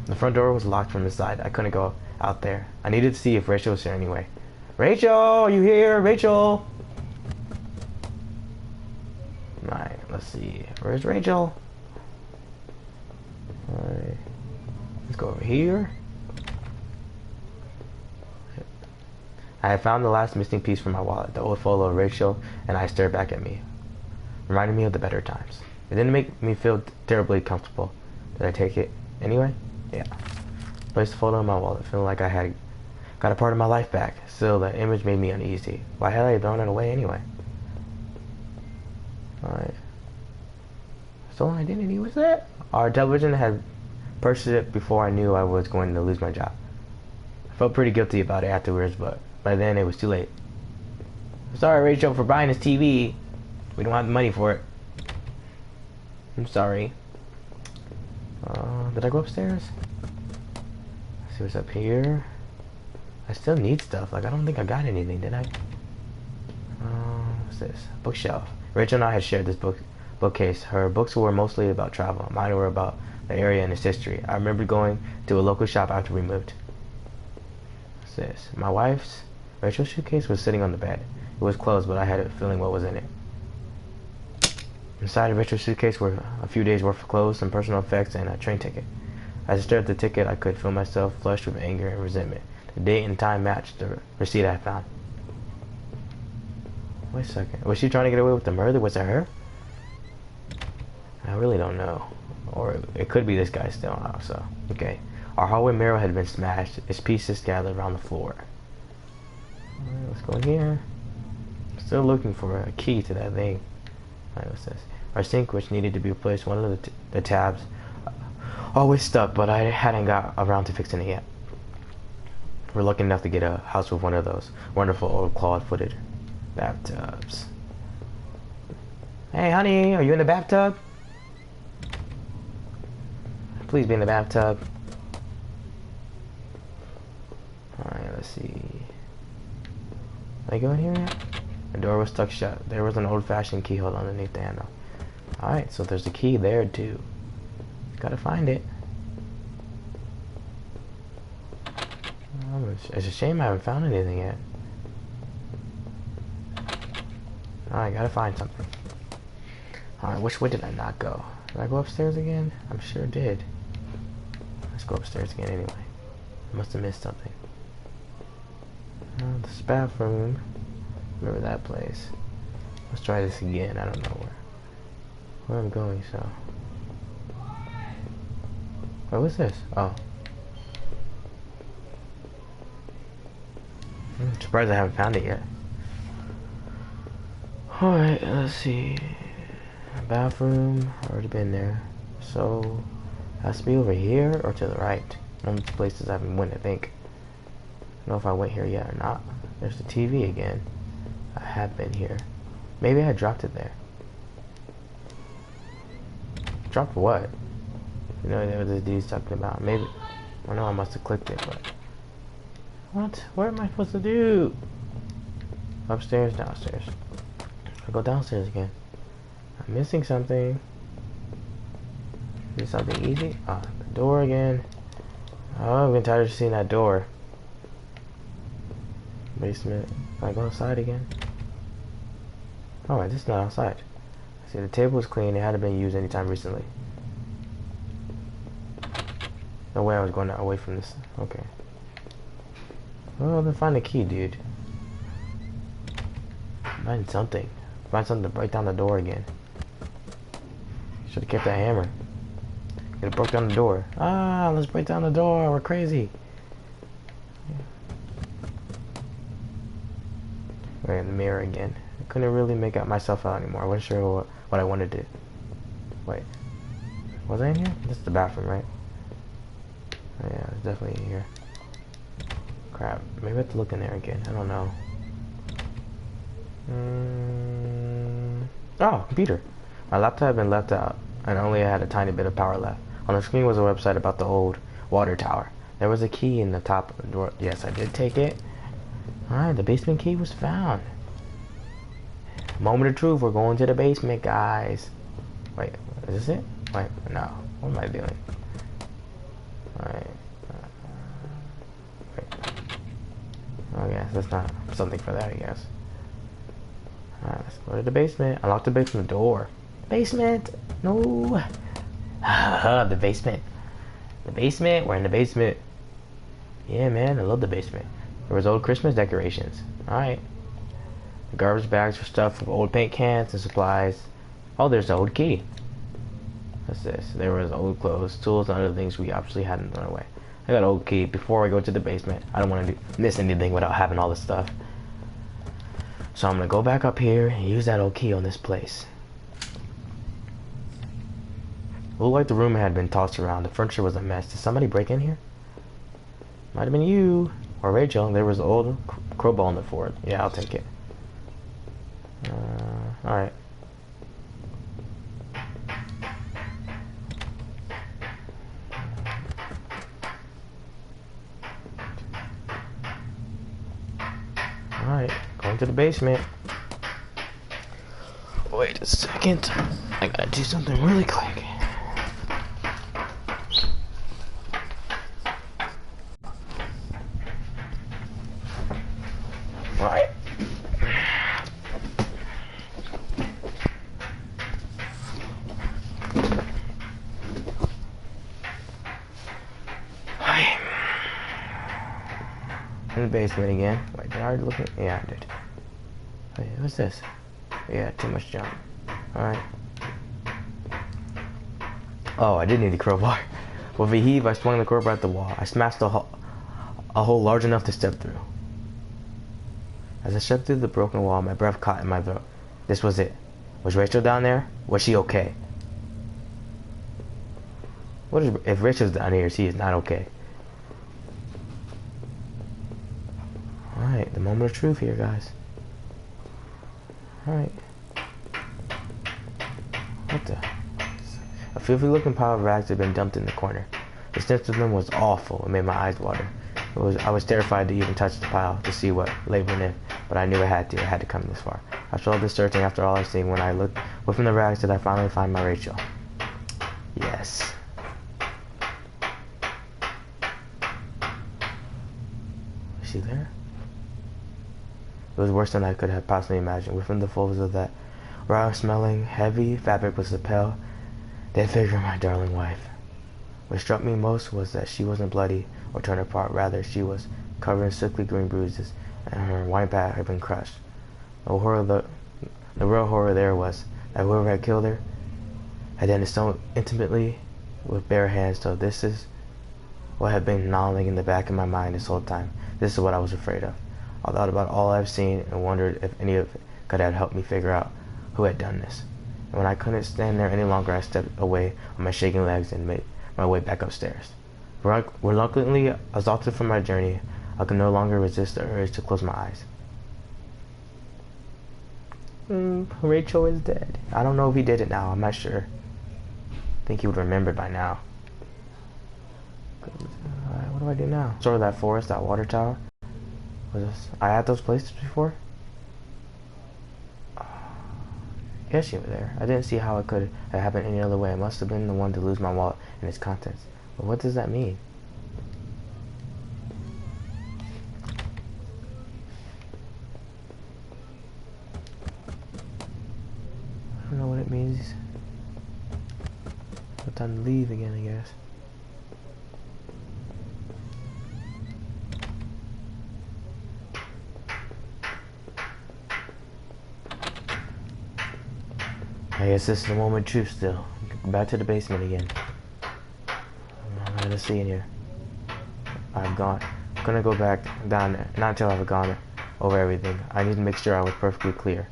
The front door was locked from inside. I couldn't go out there. I needed to see if Rachel was here anyway. Rachel, are you here? Rachel! Alright, let's see. Where's Rachel? Alright. Let's go over here. I had found the last missing piece from my wallet. The old photo of Rachel and I stared back at me, reminding me of the better times. It didn't make me feel terribly comfortable. Did I take it anyway? Yeah. Placed the photo in my wallet, feeling like I had got a part of my life back. Still, the image made me uneasy. Why had I thrown it away anyway? Alright. Stolen identity, what's that? Our television had purchased it before I knew I was going to lose my job. I felt pretty guilty about it afterwards, but by then it was too late. Sorry, Rachel, for buying this TV. We don't have the money for it. I'm sorry. Did I go upstairs? Let's see what's up here. I still need stuff. Like, I don't think I got anything, did I? What's this? Bookshelf. Rachel and I had shared this bookcase. Her books were mostly about travel. Mine were about the area and its history. I remember going to a local shop after we moved. What's this? My wife's Rachel's suitcase was sitting on the bed. It was closed, but I had a feeling what was in it. Inside Rachel's suitcase were a few days' worth of clothes, some personal effects, and a train ticket. As I stared at the ticket, I could feel myself flushed with anger and resentment. The date and time matched the receipt I found. Wait a second. Was she trying to get away with the murder? Was it her? I really don't know. Or it could be this guy still also. Okay. Our hallway mirror had been smashed. Its pieces scattered around the floor. Alright, let's go in here. Still looking for a key to that thing. Alright, what's this? Our sink, which needed to be replaced, one of the tabs Oh, it's stuck, but I hadn't got around to fixing it yet. We're lucky enough to get a house with one of those wonderful old clawed-footed bathtubs. Hey, honey, are you in the bathtub? Please be in the bathtub. Alright, let's see. Can I go in here yet? The door was stuck shut. There was an old-fashioned keyhole underneath the handle. Alright, so there's a key there, too. Gotta find it. It's a shame I haven't found anything yet. Alright, gotta find something. Alright, which way did I not go? Did I go upstairs again? I'm sure I did. Let's go upstairs again anyway. I must have missed something. This bathroom. Remember that place. Let's try this again. I don't know where I'm going, so. What was this? Oh. I'm surprised I haven't found it yet. Alright, let's see. Bathroom, already been there. So, has to be over here or to the right. One of the places I haven't went, I think. I don't know if I went here yet or not. There's the TV again. I have been here. Maybe I dropped it there. Dropped what? You know what this dude's talking about. Maybe. I know I must have clicked it, but. What? What am I supposed to do? Upstairs, downstairs. I'll go downstairs again. I'm missing something. Is something easy? Ah, the door again. Oh, I'm getting tired of seeing that door. Basement. Can I go outside again? Oh, wait, this is not outside. See, the table is clean. It hadn't been used anytime recently. No way I was going away from this. Okay. Well, then find the key, dude. Find something. Find something to break down the door again. Should have kept that hammer. Could have broke down the door. Ah, let's break down the door. We're crazy. Wait, in the mirror again. I couldn't really make out myself out anymore. I wasn't sure what I wanted to do. Wait. Was I in here? This is the bathroom, right? Oh, yeah, it's definitely in here. Crap. Maybe I have to look in there again. I don't know. Oh, computer. My laptop had been left out, and only had a tiny bit of power left. On the screen was a website about the old water tower. There was a key in the top of the door. Yes, I did take it. Alright, the basement key was found. Moment of truth. We're going to the basement, guys. Wait, is this it? Wait, no. What am I doing? Alright. Wait. Oh, yeah, that's not something for that, I guess. Alright, let's go to the basement. Unlock the basement door. Basement! No! The basement. The basement? We're in the basement. Yeah, man, I love the basement. There was old Christmas decorations. Alright. The garbage bags were stuffed with old paint cans and supplies. Oh, there's the old key. What's this? There was old clothes, tools, and other things we obviously hadn't thrown away. I got an old key. Before I go to the basement, I don't want to miss anything without having all this stuff. So I'm going to go back up here and use that old key on this place. It looked like the room had been tossed around. The furniture was a mess. Did somebody break in here? Might have been you. Or Rachel. There was an old crowbar on the floor. Yeah, I'll take it. Alright. Alright, going to the basement. Wait a second. I gotta do something really quick. Alright. In the basement again. Wait, did I already look at? Yeah, I did. Wait, what's this? Yeah, too much junk. Alright. Oh, I did need the crowbar. With a heave, I swung the crowbar at the wall. I smashed a hole large enough to step through. As I stepped through the broken wall, my breath caught in my throat. This was it. Was Rachel down there? Was she okay? What is if Rachel's down here? She is not okay. All right, the moment of truth here, guys. All right. What the? A filthy-looking pile of rags had been dumped in the corner. The stench of them was awful. It made my eyes water. I was terrified to even touch the pile to see what lay beneath, but I knew I had to. It had to come this far. After all this searching, after all I've seen, when I looked within the rags, did I finally find my Rachel? Yes. Is she there? It was worse than I could have possibly imagined. Within the folds of that raw-smelling, heavy fabric was the pale, dead figure of my darling wife. What struck me most was that she wasn't bloody or torn apart. Rather, she was covered in sickly green bruises, and her white back had been crushed. The real horror there was that whoever had killed her had done it so intimately with bare hands. So this is what had been gnawing in the back of my mind this whole time. This is what I was afraid of. I thought about all I've seen and wondered if any of it could have helped me figure out who had done this. And when I couldn't stand there any longer, I stepped away on my shaking legs and made my way back upstairs. Reluctantly exhausted from my journey, I could no longer resist the urge to close my eyes. Rachel is dead. I don't know if he did it now. I'm not sure. I think he would remember by now. What do I do now? Sort of that forest, that water tower. I had those places before? Yes, you were there. I didn't see how it could have happened any other way. I must have been the one to lose my wallet and its contents. But what does that mean? I don't know what it means. It's time to leave again, I guess. I guess this is the moment of truth still. Back to the basement again. I'm not gonna see in here. I'm gonna go back down there. Not until I've gone over everything. I need to make sure I was perfectly clear.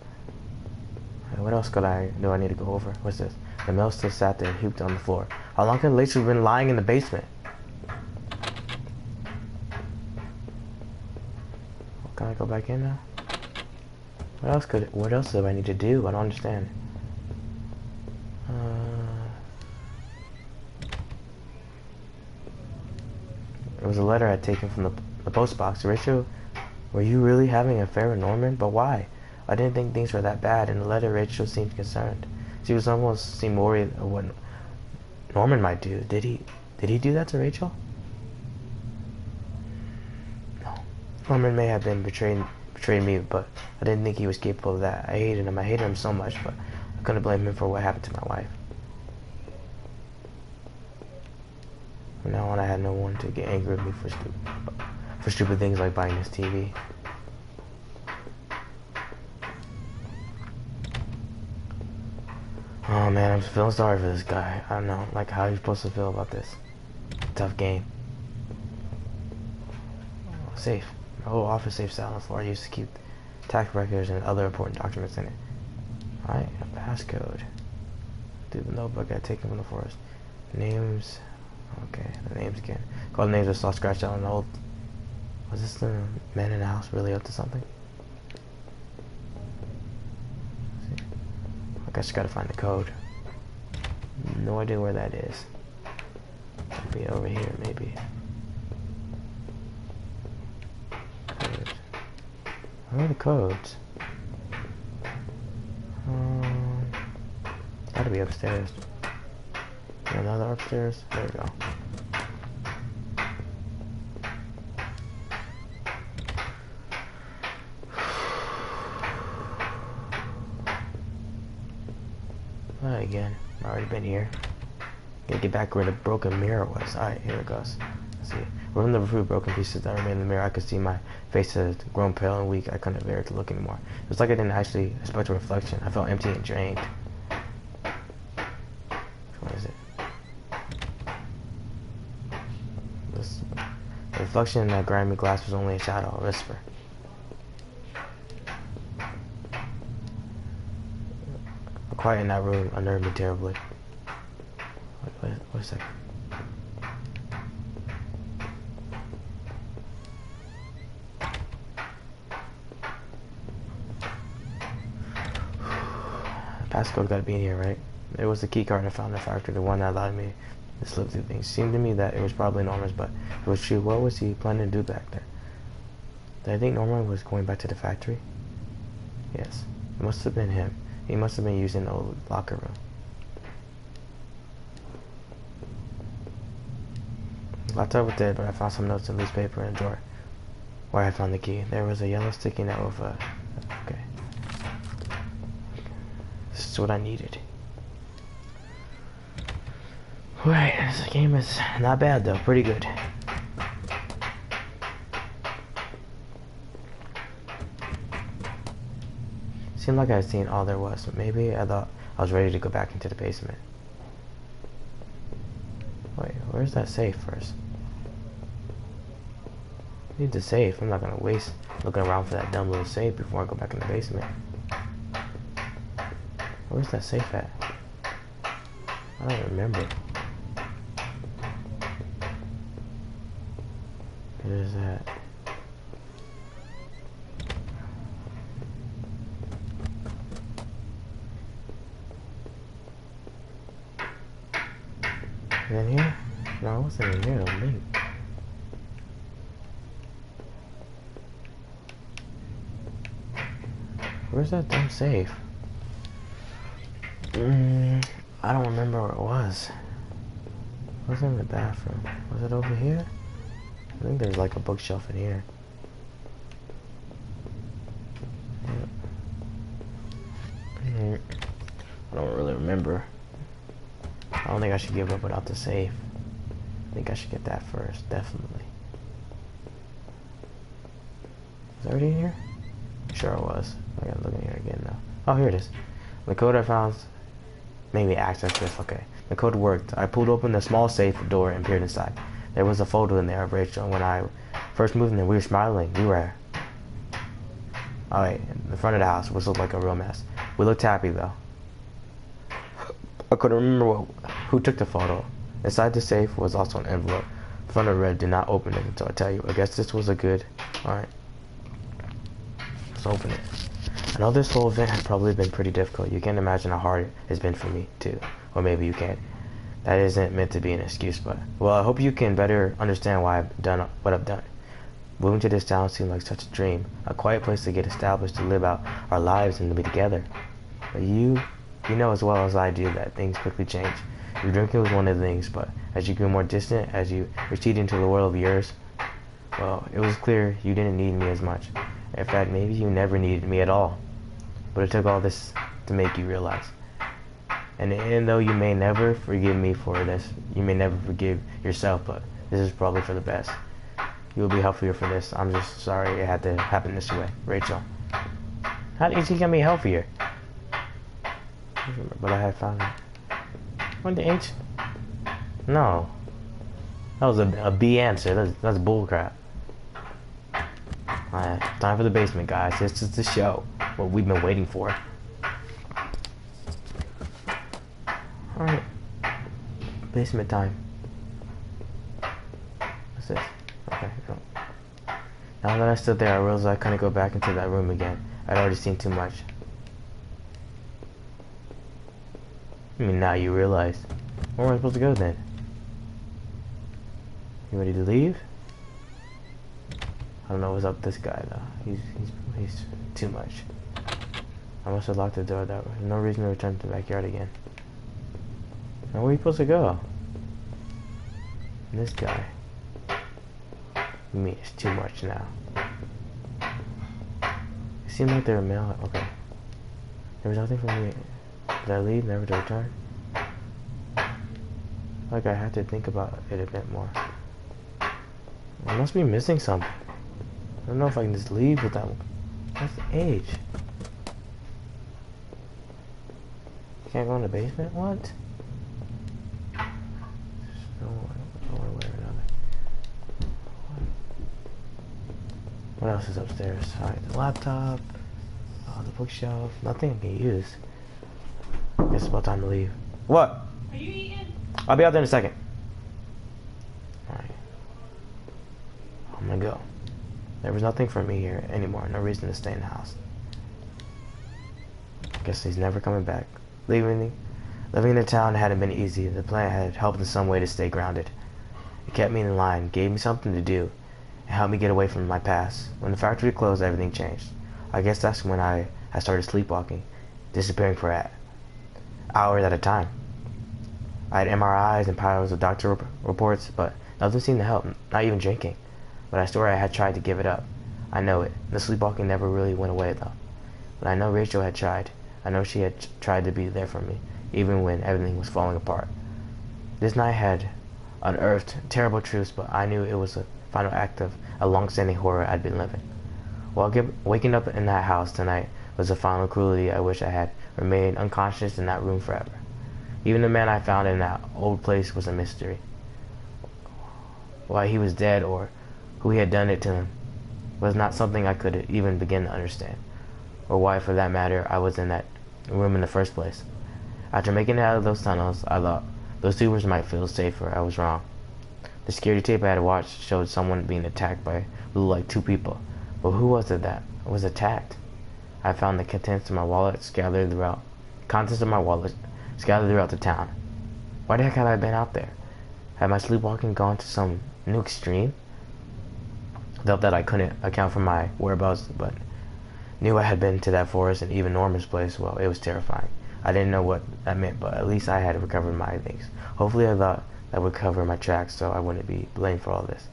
What else do I need to go over? What's this? The mail still sat there, heaped on the floor. How long could Lacey have been lying in the basement? Can I go back in now? What else do I need to do? I don't understand. It was a letter I'd taken from the post box. Rachel, were you really having an affair with Norman? But why? I didn't think things were that bad. In the letter, Rachel seemed concerned. She was almost seemed worried of what Norman might do. Did he do that to Rachel? No. Norman may have been betrayed me, but I didn't think he was capable of that. I hated him. I hated him so much, but I couldn't blame him for what happened to my wife. From now on, I had no one to get angry with me for stupid things like buying this TV. Oh man, I'm feeling sorry for this guy. I don't know, like how are you supposed to feel about this? Tough game. Safe. My whole office safe sat on the floor. I used to keep tax records and other important documents in it. Alright, a passcode. Through the notebook I taken from the forest. Names. Okay, the names again. All the names I saw scratched out on the old. Was this the man in the house really up to something? I guess I gotta find the code. No idea where that is. It'll be over here, maybe. Codes. Where are the codes? Gotta be upstairs. Another upstairs. There we go. Again, I've already been here. Gotta get back where the broken mirror was. Alright, here it goes. Let's see. Within the few broken pieces that remained in the mirror, I could see my face had grown pale and weak. I couldn't bear to look anymore. It was like I didn't actually expect a reflection. I felt empty and drained. What is it? The reflection in that grimy glass was only a shadow, a whisper. The quiet in that room unnerved me terribly. Wait a second. Passcode gotta be in here, right? It was the key card I found in the factory, the one that allowed me to slip through things. Seemed to me that it was probably Norman's, but if it was true, what was he planning to do back there? Did I think Norman was going back to the factory? Yes. It must have been him. He must have been using the old locker room. Laptop was dead, but I found some notes and loose paper in a drawer where I found the key. There was a yellow sticky note with a... Okay. This is what I needed. Right, this game is not bad though, pretty good. Seemed like I had seen all there was, but maybe I thought I was ready to go back into the basement. Wait, where's that safe first? I need the safe. I'm not gonna waste looking around for that dumb little safe before I go back in the basement. Where's that safe at? I don't remember. Where's that? Is it in here? No, I wasn't in here, I think. Where's that damn safe? I don't remember where it was. It was in the bathroom. Was it over here? I think there's like a bookshelf in here. Yep. I don't really remember. I don't think I should give up without the safe. I think I should get that first, definitely. Was it already in here? Sure it was. I gotta look in here again now. Oh, here it is. The code I found made me access this. Okay. The code worked. I pulled open the small safe door and peered inside. There was a photo in there of Rachel. When I first moved in there, we were smiling. We were... Oh, wait. In the front of the house, which looked like a real mess. We looked happy, though. I couldn't remember who took the photo. Inside the safe was also an envelope. The front of it read, "Do not open it until I tell you." I guess this was a good... Alright. Let's open it. I know this whole event has probably been pretty difficult. You can't imagine how hard it's been for me, too. Or maybe you can. That isn't meant to be an excuse, but... Well, I hope you can better understand why I've done what I've done. Moving to this town seemed like such a dream. A quiet place to get established, to live out our lives and to be together. But you know as well as I do that things quickly change. Your drinking was one of the things, but as you grew more distant, as you retreated into the world of yours, well, it was clear you didn't need me as much. In fact, maybe you never needed me at all. But it took all this to make you realize. And though you may never forgive me for this, you may never forgive yourself, but this is probably for the best. You will be healthier for this. I'm just sorry it had to happen this way. Rachel. How did you get me healthier? But I had found it. What the H? No. That was a B answer. That's bullcrap. Alright, time for the basement, guys. This is the show. What we've been waiting for. Alright. Basement time. What's this? Okay, go. Now that I stood there, I realized I couldn't go back into that room again. I'd already seen too much. I mean, now you realize. Where am I supposed to go then? You ready to leave? I don't know what's up with this guy though. He's too much. I must have locked the door that way. No reason to return to the backyard again. Now where are you supposed to go? And this guy. You mean it's too much now. It seemed like they were male. Okay. There was nothing for me. Did I leave, never to return? Like I had to think about it a bit more. I must be missing something. I don't know if I can just leave with that one. What's the age? Can't go in the basement? What? No one way or another. What else is upstairs? Alright, the laptop. Oh, the bookshelf. Nothing I can use. Guess it's about time to leave. What? Are you eating? I'll be out there in a second. Alright. I'm gonna go. There was nothing for me here anymore. No reason to stay in the house. Guess he's never coming back. Living in the town hadn't been easy. The plant had helped in some way to stay grounded. It kept me in line, gave me something to do, and helped me get away from my past. When the factory closed, everything changed. I guess that's when I started sleepwalking, disappearing for hours at a time. I had MRIs and piles of doctor reports, but nothing seemed to help, not even drinking. But I swore I had tried to give it up. I know it. The sleepwalking never really went away, though. But I know Rachel had tried. I know she had tried to be there for me, even when everything was falling apart. This night had unearthed terrible truths, but I knew it was a final act of a long-standing horror I'd been living. Waking up in that house tonight was a final cruelty. I wish I had remained unconscious in that room forever. Even the man I found in that old place was a mystery. Why he was dead or who he had done it to him was not something I could even begin to understand, or why, for that matter, I was in that room in the first place. After making it out of those tunnels, I thought those tubers might feel safer. I was wrong. The security tape I had watched showed someone being attacked by what looked like two people. But who was it that was attacked? I found the contents of my wallet scattered throughout the town. Why the heck had I been out there? Had my sleepwalking gone to some new extreme? I felt that I couldn't account for my whereabouts, but knew I had been to that forest and even Norman's place. Well, it was terrifying. I didn't know what that meant, but at least I had recovered my things. Hopefully I thought that would cover my tracks so I wouldn't be blamed for all this.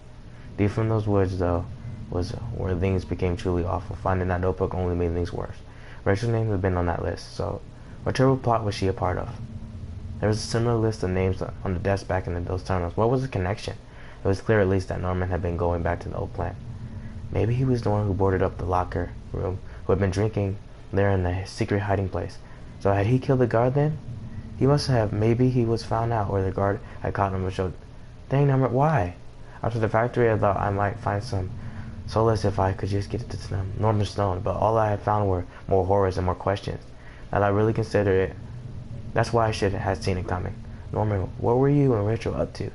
Deep from those woods, though, was where things became truly awful. Finding that notebook only made things worse. Rachel's name had been on that list, so what terrible plot was she a part of? There was a similar list of names on the desk back in those tunnels. What was the connection? It was clear at least that Norman had been going back to the old plant. Maybe he was the one who boarded up the locker room, who had been drinking there in the secret hiding place. So had he killed the guard then? He must have. Maybe he was found out, or the guard had caught him and showed. Dang, Norman, why? After the factory, I thought I might find some solace if I could just get to Norman Stone, but all I had found were more horrors and more questions. And I really considered it. That's why I should have seen it coming. Norman, what were you and Rachel up to?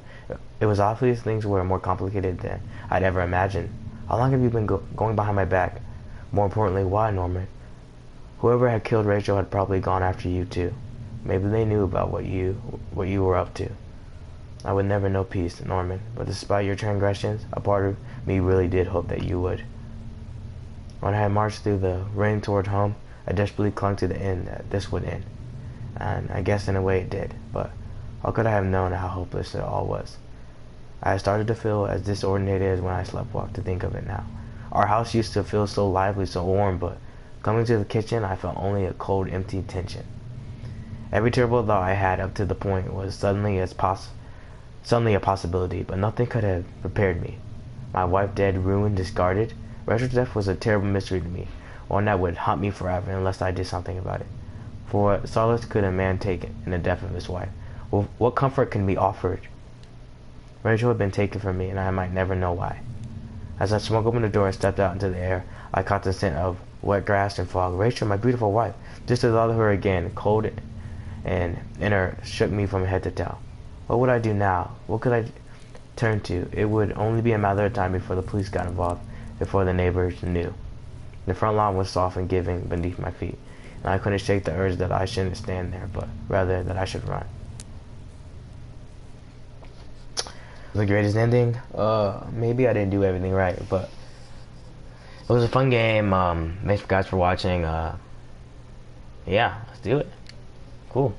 It was obvious things were more complicated than I'd ever imagined. How long have you been going behind my back? More importantly, why, Norman? Whoever had killed Rachel had probably gone after you too. Maybe they knew about what you were up to. I would never know peace, Norman, but despite your transgressions, a part of me really did hope that you would. When I had marched through the rain toward home, I desperately clung to the end that this would end. And I guess in a way it did, but how could I have known how hopeless it all was? I had started to feel as disoriented as when I sleptwalked, to think of it now. Our house used to feel so lively, so warm, but coming to the kitchen, I felt only a cold, empty tension. Every terrible thought I had up to the point was suddenly a possibility, but nothing could have prepared me. My wife dead, ruined, discarded. Rachel's death was a terrible mystery to me, one that would haunt me forever unless I did something about it. For what solace could a man take in the death of his wife? Well, what comfort can be offered? Rachel had been taken from me, and I might never know why. As I swung open the door and stepped out into the air, I caught the scent of wet grass and fog. Rachel, my beautiful wife. Just as I thought of her again, cold and inner, shook me from head to toe. What would I do now? What could I turn to? It would only be a matter of time before the police got involved, before the neighbors knew. The front lawn was soft and giving beneath my feet, and I couldn't shake the urge that I shouldn't stand there, but rather that I should run. The greatest ending? Maybe I didn't do everything right, but it was a fun game. Thanks guys for watching. Yeah, let's do it. Cool.